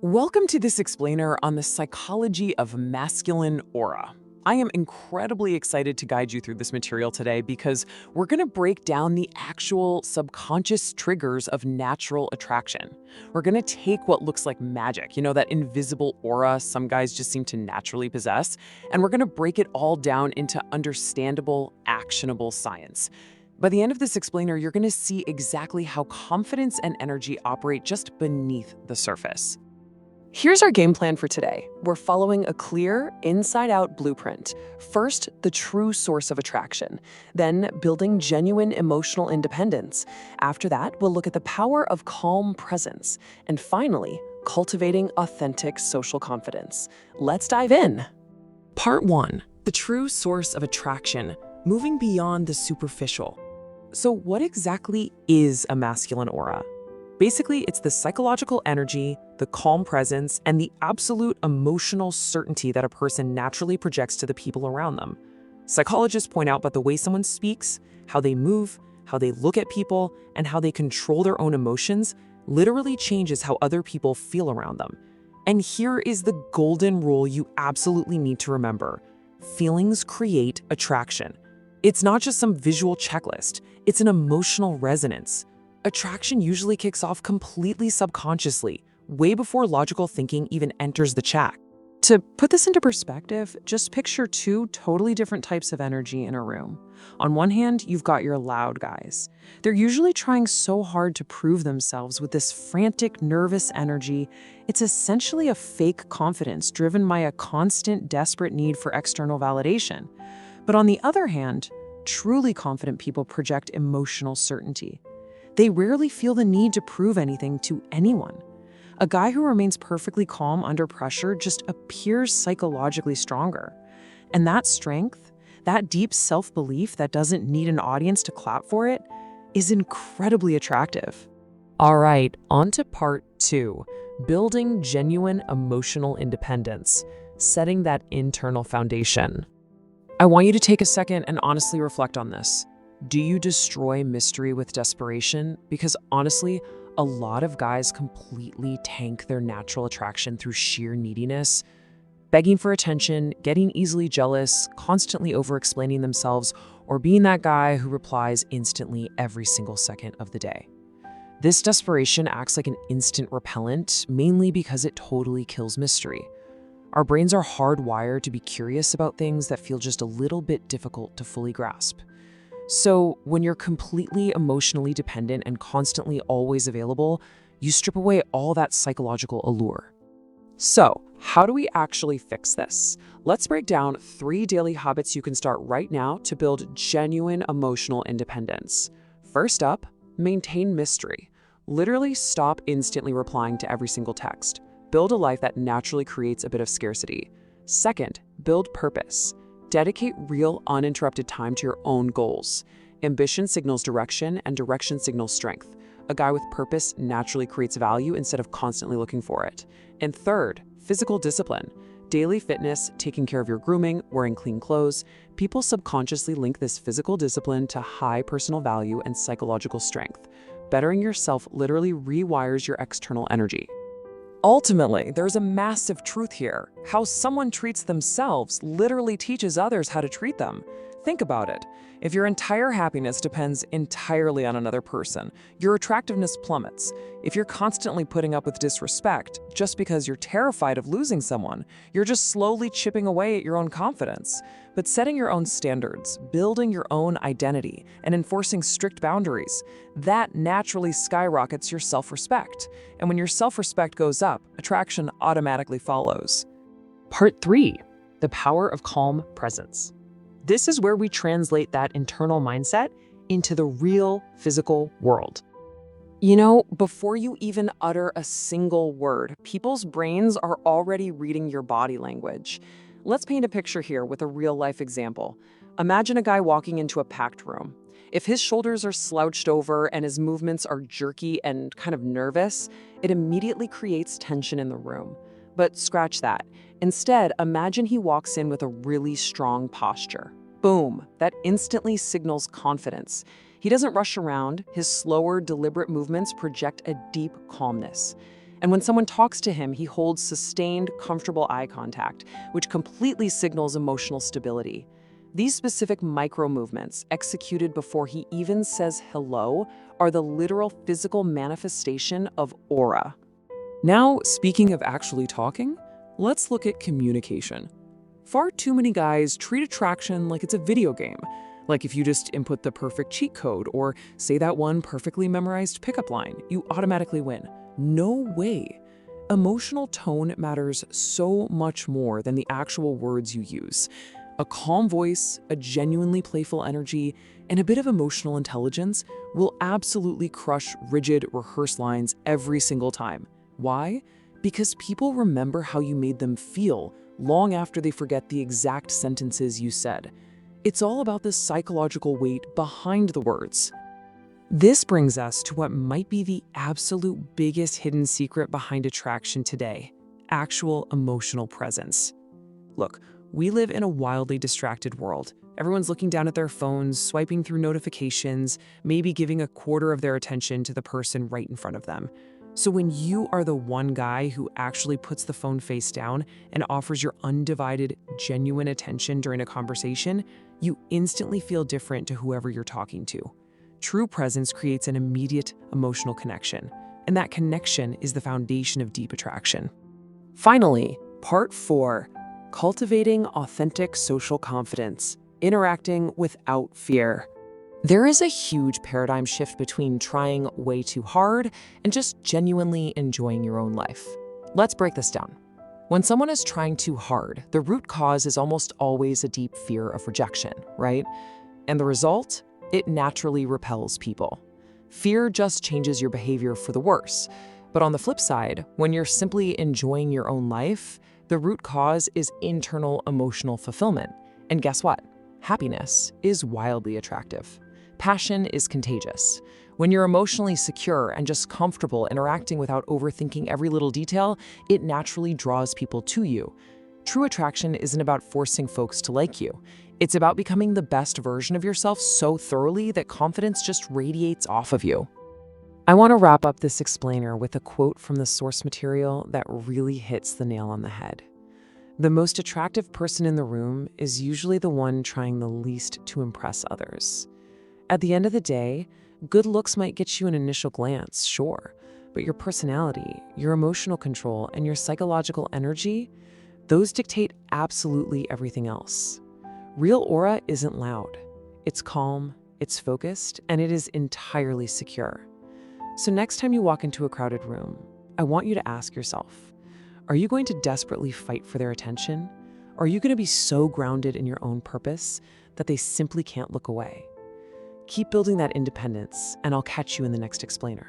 Welcome to this explainer on the psychology of masculine aura. I am incredibly excited to guide you through this material today because we're going to break down the actual subconscious triggers of natural attraction. We're going to take what looks like magic, that invisible aura some guys just seem to naturally possess, and we're going to break it all down into understandable, actionable science. By the end of this explainer, you're going to see exactly how confidence and energy operate just beneath the surface. Here's our game plan for today. We're following a clear, inside-out blueprint. First, the true source of attraction. Then, building genuine emotional independence. After that, we'll look at the power of calm presence. And finally, cultivating authentic social confidence. Let's dive in. Part 1. The true source of attraction. Moving beyond the superficial. So what exactly is a masculine aura? Basically, it's the psychological energy, the calm presence, and the absolute emotional certainty that a person naturally projects to the people around them. Psychologists point out that the way someone speaks, how they move, how they look at people, and how they control their own emotions literally changes how other people feel around them. And here is the golden rule you absolutely need to remember. Feelings create attraction. It's not just some visual checklist, it's an emotional resonance. Attraction usually kicks off completely subconsciously, way before logical thinking even enters the chat. To put this into perspective, just picture two totally different types of energy in a room. On one hand, you've got your loud guys. They're usually trying so hard to prove themselves with this frantic, nervous energy. It's essentially a fake confidence driven by a constant, desperate need for external validation. But on the other hand, truly confident people project emotional certainty. They rarely feel the need to prove anything to anyone. A guy who remains perfectly calm under pressure just appears psychologically stronger. And that strength, that deep self-belief that doesn't need an audience to clap for it, is incredibly attractive. All right, on to part 2, building genuine emotional independence, setting that internal foundation. I want you to take a second and honestly reflect on this. Do you destroy mystery with desperation? Because honestly, a lot of guys completely tank their natural attraction through sheer neediness, begging for attention, getting easily jealous, constantly over-explaining themselves, or being that guy who replies instantly every single second of the day. This desperation acts like an instant repellent, mainly because it totally kills mystery. Our brains are hardwired to be curious about things that feel just a little bit difficult to fully grasp. So when you're completely emotionally dependent and constantly always available, you strip away all that psychological allure. So how do we actually fix this? Let's break down 3 daily habits you can start right now to build genuine emotional independence. First up, maintain mystery. Literally stop instantly replying to every single text. Build a life that naturally creates a bit of scarcity. Second, build purpose. Dedicate real, uninterrupted time to your own goals. Ambition signals direction, and direction signals strength. A guy with purpose naturally creates value instead of constantly looking for it. And third, physical discipline. Daily fitness, taking care of your grooming, wearing clean clothes. People subconsciously link this physical discipline to high personal value and psychological strength. Bettering yourself literally rewires your external energy. Ultimately, there's a massive truth here. How someone treats themselves literally teaches others how to treat them. Think about it. If your entire happiness depends entirely on another person, your attractiveness plummets. If you're constantly putting up with disrespect just because you're terrified of losing someone, you're just slowly chipping away at your own confidence. But setting your own standards, building your own identity, and enforcing strict boundaries, that naturally skyrockets your self-respect. And when your self-respect goes up, attraction automatically follows. Part 3, the power of calm presence. This is where we translate that internal mindset into the real physical world. Before you even utter a single word, people's brains are already reading your body language. Let's paint a picture here with a real-life example. Imagine a guy walking into a packed room. If his shoulders are slouched over and his movements are jerky and kind of nervous, it immediately creates tension in the room. But scratch that. Instead, imagine he walks in with a really strong posture. Boom, that instantly signals confidence. He doesn't rush around. His slower, deliberate movements project a deep calmness. And when someone talks to him, he holds sustained, comfortable eye contact, which completely signals emotional stability. These specific micro movements, executed before he even says hello, are the literal physical manifestation of aura. Now, speaking of actually talking, let's look at communication. Far too many guys treat attraction like it's a video game. Like if you just input the perfect cheat code or say that one perfectly memorized pickup line, you automatically win. No way. Emotional tone matters so much more than the actual words you use. A calm voice, a genuinely playful energy, and a bit of emotional intelligence will absolutely crush rigid, rehearsed lines every single time. Why? Because people remember how you made them feel long after they forget the exact sentences you said. It's all about the psychological weight behind the words. This brings us to what might be the absolute biggest hidden secret behind attraction today: actual emotional presence. Look, we live in a wildly distracted world. Everyone's looking down at their phones, swiping through notifications, maybe giving a quarter of their attention to the person right in front of them. So when you are the one guy who actually puts the phone face down and offers your undivided, genuine attention during a conversation, you instantly feel different to whoever you're talking to. True presence creates an immediate emotional connection, and that connection is the foundation of deep attraction. Finally, part 4, cultivating authentic social confidence, interacting without fear. There is a huge paradigm shift between trying way too hard and just genuinely enjoying your own life. Let's break this down. When someone is trying too hard, the root cause is almost always a deep fear of rejection, right? And the result? It naturally repels people. Fear just changes your behavior for the worse. But on the flip side, when you're simply enjoying your own life, the root cause is internal emotional fulfillment. And guess what? Happiness is wildly attractive. Passion is contagious. When you're emotionally secure and just comfortable interacting without overthinking every little detail, it naturally draws people to you. True attraction isn't about forcing folks to like you. It's about becoming the best version of yourself so thoroughly that confidence just radiates off of you. I want to wrap up this explainer with a quote from the source material that really hits the nail on the head. The most attractive person in the room is usually the one trying the least to impress others. At the end of the day, good looks might get you an initial glance, sure, but your personality, your emotional control, and your psychological energy, those dictate absolutely everything else. Real aura isn't loud. It's calm, it's focused, and it is entirely secure. So next time you walk into a crowded room, I want you to ask yourself, are you going to desperately fight for their attention? Or are you going to be so grounded in your own purpose that they simply can't look away? Keep building that independence, and I'll catch you in the next explainer.